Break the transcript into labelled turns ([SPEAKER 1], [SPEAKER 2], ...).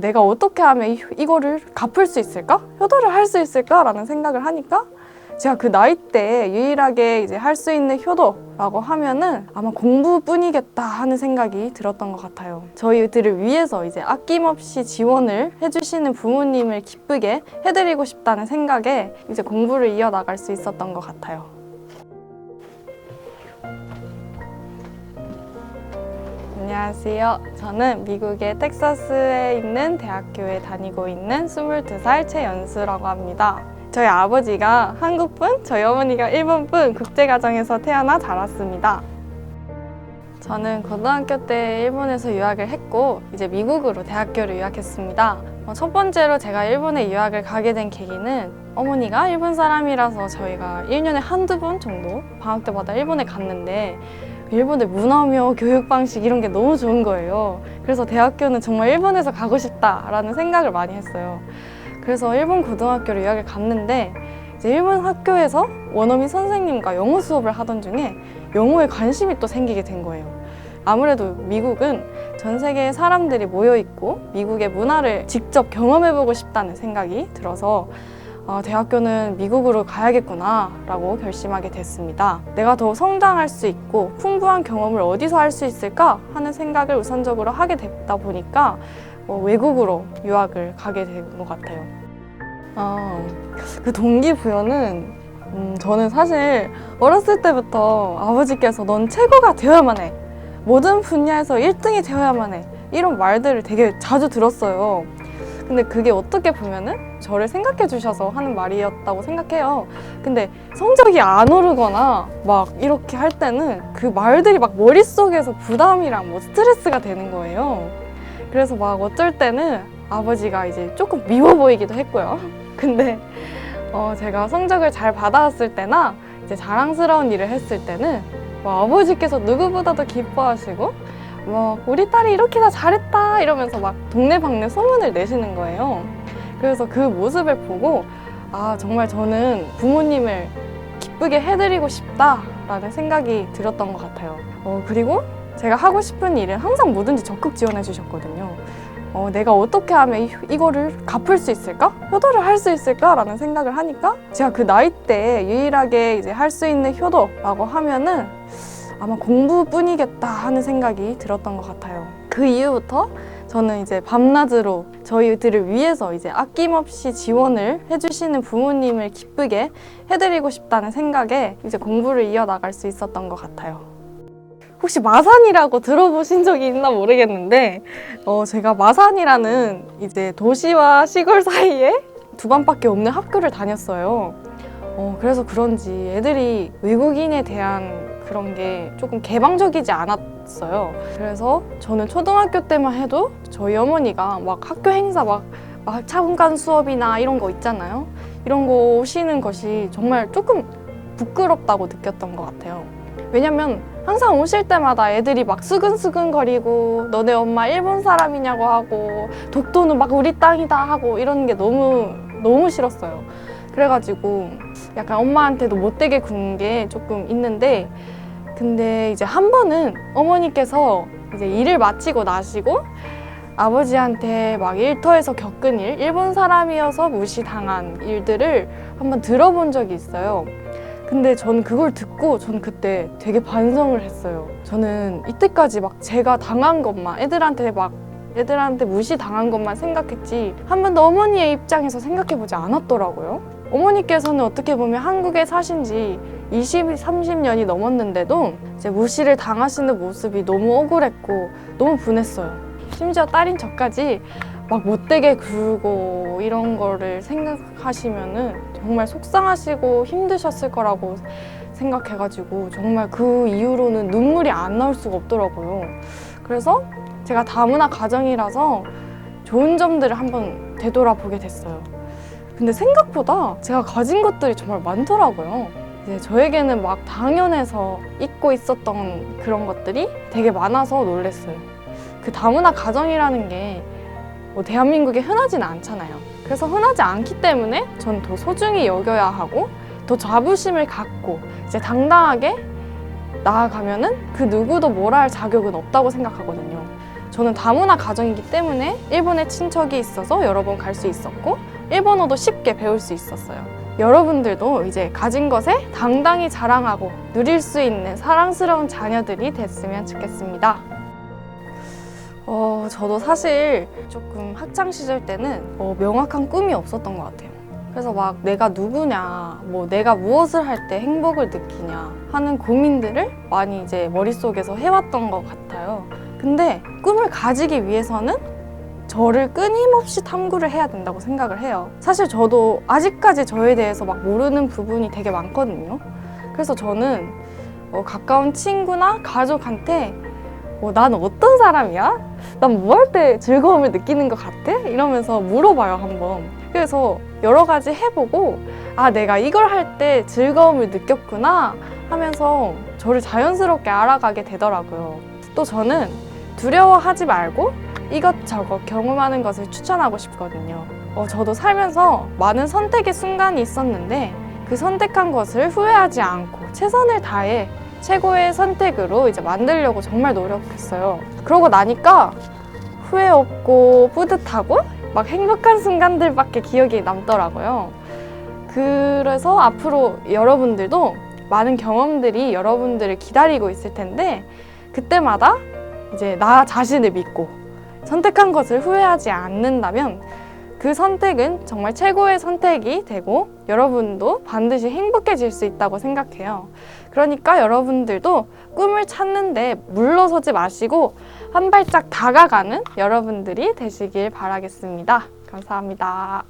[SPEAKER 1] 내가 어떻게 하면 이거를 갚을 수 있을까? 효도를 할 수 있을까라는 생각을 하니까 제가 그 나이 때 유일하게 이제 할 수 있는 효도라고 하면은 아마 공부뿐이겠다 하는 생각이 들었던 것 같아요. 저희들을 위해서 이제 아낌없이 지원을 해주시는 부모님을 기쁘게 해드리고 싶다는 생각에 이제 공부를 이어나갈 수 있었던 것 같아요. 안녕하세요. 저는 미국의 텍사스에 있는 대학교에 다니고 있는 22살 최연수라고 합니다. 저희 아버지가 한국분, 저희 어머니가 일본분 국제가정에서 태어나 자랐습니다. 저는 고등학교 때 일본에서 유학을 했고 이제 미국으로 대학교를 유학했습니다. 첫 번째로 제가 일본에 유학을 가게 된 계기는 어머니가 일본 사람이라서 저희가 1년에 한두 번 정도 방학 때마다 일본에 갔는데 일본의 문화며 교육 방식 이런 게 너무 좋은 거예요. 그래서 대학교는 정말 일본에서 가고 싶다라는 생각을 많이 했어요. 그래서 일본 고등학교를 유학을 갔는데 이제 일본 학교에서 원어민 선생님과 영어 수업을 하던 중에 영어에 관심이 또 생기게 된 거예요. 아무래도 미국은 전 세계의 사람들이 모여 있고 미국의 문화를 직접 경험해보고 싶다는 생각이 들어서 대학교는 미국으로 가야겠구나 라고 결심하게 됐습니다. 내가 더 성장할 수 있고 풍부한 경험을 어디서 할 수 있을까 하는 생각을 우선적으로 하게 됐다 보니까 외국으로 유학을 가게 된 것 같아요. 그 동기부여는 저는 사실 어렸을 때부터 아버지께서 넌 최고가 되어야만 해, 모든 분야에서 1등이 되어야만 해, 이런 말들을 되게 자주 들었어요. 근데 그게 어떻게 보면은 저를 생각해 주셔서 하는 말이었다고 생각해요. 근데 성적이 안 오르거나 막 이렇게 할 때는 그 말들이 막 머릿속에서 부담이랑 뭐 스트레스가 되는 거예요. 그래서 막 어쩔 때는 아버지가 이제 조금 미워 보이기도 했고요. 근데 제가 성적을 잘 받아왔을 때나 이제 자랑스러운 일을 했을 때는 아버지께서 누구보다도 기뻐하시고 우리 딸이 이렇게 다 잘했다 이러면서 막 동네방네 소문을 내시는 거예요. 그래서 그 모습을 보고 정말 저는 부모님을 기쁘게 해드리고 싶다라는 생각이 들었던 것 같아요. 그리고 제가 하고 싶은 일은 항상 뭐든지 적극 지원해 주셨거든요. 내가 어떻게 하면 이거를 갚을 수 있을까? 효도를 할 수 있을까라는 생각을 하니까 제가 그 나이 때 유일하게 이제 할 수 있는 효도라고 하면은 아마 공부뿐이겠다 하는 생각이 들었던 것 같아요. 그 이후부터 저는 이제 밤낮으로 저희들을 위해서 이제 아낌없이 지원을 해주시는 부모님을 기쁘게 해드리고 싶다는 생각에 이제 공부를 이어나갈 수 있었던 것 같아요. 혹시 마산이라고 들어보신 적이 있나 모르겠는데 제가 마산이라는 이제 도시와 시골 사이에 두 반밖에 없는 학교를 다녔어요. 그래서 그런지 애들이 외국인에 대한 그런 게 조금 개방적이지 않았어요. 그래서 저는 초등학교 때만 해도 저희 어머니가 막 학교 행사 막 차분간 수업이나 이런 거 있잖아요. 이런 거 오시는 것이 정말 조금 부끄럽다고 느꼈던 것 같아요. 왜냐면 항상 오실 때마다 애들이 막 수근수근거리고 너네 엄마 일본 사람이냐고 하고 독도는 막 우리 땅이다 하고 이러는 게 너무 싫었어요. 그래가지고 약간 엄마한테도 못되게 군 게 조금 있는데 근데 이제 한 번은 어머니께서 이제 일을 마치고 나시고 아버지한테 막 일터에서 겪은 일, 일본 사람이어서 무시당한 일들을 한번 들어본 적이 있어요. 근데 저는 그걸 듣고 저는 그때 되게 반성을 했어요. 저는 이때까지 막 제가 당한 것만 애들한테 무시당한 것만 생각했지 한 번도 어머니의 입장에서 생각해보지 않았더라고요. 어머니께서는 어떻게 보면 한국에 사신 지 30년이 넘었는데도 이제 무시를 당하시는 모습이 너무 억울했고 너무 분했어요. 심지어 딸인 저까지 막 못되게 굴고 이런 거를 생각하시면은 정말 속상하시고 힘드셨을 거라고 생각해가지고 정말 그 이후로는 눈물이 안 나올 수가 없더라고요. 그래서 제가 다문화 가정이라서 좋은 점들을 한번 되돌아보게 됐어요. 근데 생각보다 제가 가진 것들이 정말 많더라고요. 이제 저에게는 막 당연해서 잊고 있었던 그런 것들이 되게 많아서 놀랐어요. 그 다문화 가정이라는 게 대한민국에 흔하지는 않잖아요. 그래서 흔하지 않기 때문에 전 더 소중히 여겨야 하고 더 자부심을 갖고 이제 당당하게 나아가면은 그 누구도 뭐라 할 자격은 없다고 생각하거든요. 저는 다문화 가정이기 때문에 일본에 친척이 있어서 여러 번 갈 수 있었고 일본어도 쉽게 배울 수 있었어요. 여러분들도 이제 가진 것에 당당히 자랑하고 누릴 수 있는 사랑스러운 자녀들이 됐으면 좋겠습니다. 저도 사실 조금 학창 시절 때는 명확한 꿈이 없었던 것 같아요. 그래서 막 내가 누구냐, 내가 무엇을 할 때 행복을 느끼냐 하는 고민들을 많이 이제 머릿속에서 해왔던 것 같아요. 근데 꿈을 가지기 위해서는 저를 끊임없이 탐구를 해야 된다고 생각을 해요. 사실 저도 아직까지 저에 대해서 막 모르는 부분이 되게 많거든요. 그래서 저는 가까운 친구나 가족한테 난 어떤 사람이야? 난 뭐 할 때 즐거움을 느끼는 것 같아? 이러면서 물어봐요, 한번. 그래서 여러 가지 해보고 내가 이걸 할 때 즐거움을 느꼈구나 하면서 저를 자연스럽게 알아가게 되더라고요. 또 저는 두려워하지 말고 이것저것 경험하는 것을 추천하고 싶거든요. 저도 살면서 많은 선택의 순간이 있었는데 그 선택한 것을 후회하지 않고 최선을 다해 최고의 선택으로 이제 만들려고 정말 노력했어요. 그러고 나니까 후회 없고 뿌듯하고 막 행복한 순간들밖에 기억이 남더라고요. 그래서 앞으로 여러분들도 많은 경험들이 여러분들을 기다리고 있을 텐데 그때마다 이제 나 자신을 믿고 선택한 것을 후회하지 않는다면 그 선택은 정말 최고의 선택이 되고 여러분도 반드시 행복해질 수 있다고 생각해요. 그러니까 여러분들도 꿈을 찾는데 물러서지 마시고 한 발짝 다가가는 여러분들이 되시길 바라겠습니다. 감사합니다.